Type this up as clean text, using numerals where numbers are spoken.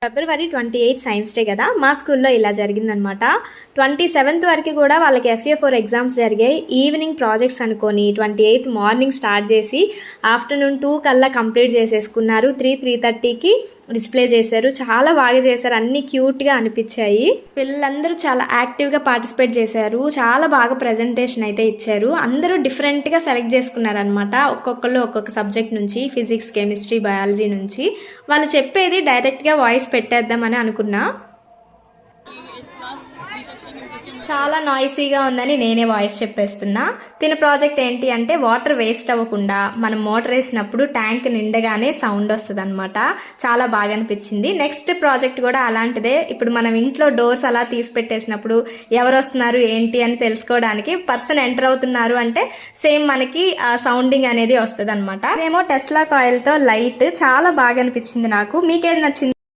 ఫిబ్రవరి 28 science day కదా, మా స్కూల్లో ఇలా జరిగిందనమాట. 27th వరకు కూడా వాళ్ళకి FA4 ఎగ్జామ్స్ జరిగాయి. ఈవినింగ్ ప్రాజెక్ట్స్ అనుకొని 28th మార్నింగ్ స్టార్ట్ చేసి ఆఫ్టర్నూన్ 2 కల్లా కంప్లీట్ చేసేసుకున్నారు. 3:30కి డిస్ప్లే చేశారు. చాలా బాగా చేశారు, అన్నీ క్యూట్గా అనిపించాయి. పిల్లలందరూ చాలా యాక్టివ్గా పార్టిసిపేట్ చేశారు. చాలా బాగా ప్రజెంటేషన్ అయితే ఇచ్చారు. అందరూ డిఫరెంట్గా సెలెక్ట్ చేసుకున్నారనమాట. ఒక్కొక్కళ్ళు ఒక్కొక్క సబ్జెక్ట్ నుంచి, ఫిజిక్స్, కెమిస్ట్రీ, బయాలజీ నుంచి. వాళ్ళు చెప్పేది డైరెక్ట్గా వాయిస్ పెట్టేద్దామని అనుకున్నా. చాలా నాయిసీగా ఉందని నేనే వాయిస్ చెప్పేస్తున్నా. తిన ప్రాజెక్ట్ ఏంటి అంటే వాటర్ వేస్ట్ అవ్వకుండా మనం మోటార్ వేసినప్పుడు ట్యాంక్ నిండగానే సౌండ్ వస్తుంది అనమాట. చాలా బాగా అనిపించింది. నెక్స్ట్ ప్రాజెక్ట్ కూడా అలాంటిదే. ఇప్పుడు మనం ఇంట్లో డోర్స్ అలా తీసి పెట్టేసినప్పుడు ఎవరు వస్తున్నారు ఏంటి అని తెలుసుకోవడానికి పర్సన్ ఎంటర్ అవుతున్నారు అంటే సేమ్ మనకి సౌండింగ్ అనేది వస్తుంది అనమాట. ఇదేమో టెస్లా కాయిల్తో లైట్ చాలా బాగా అనిపించింది నాకు. మీకేది నచ్చింది?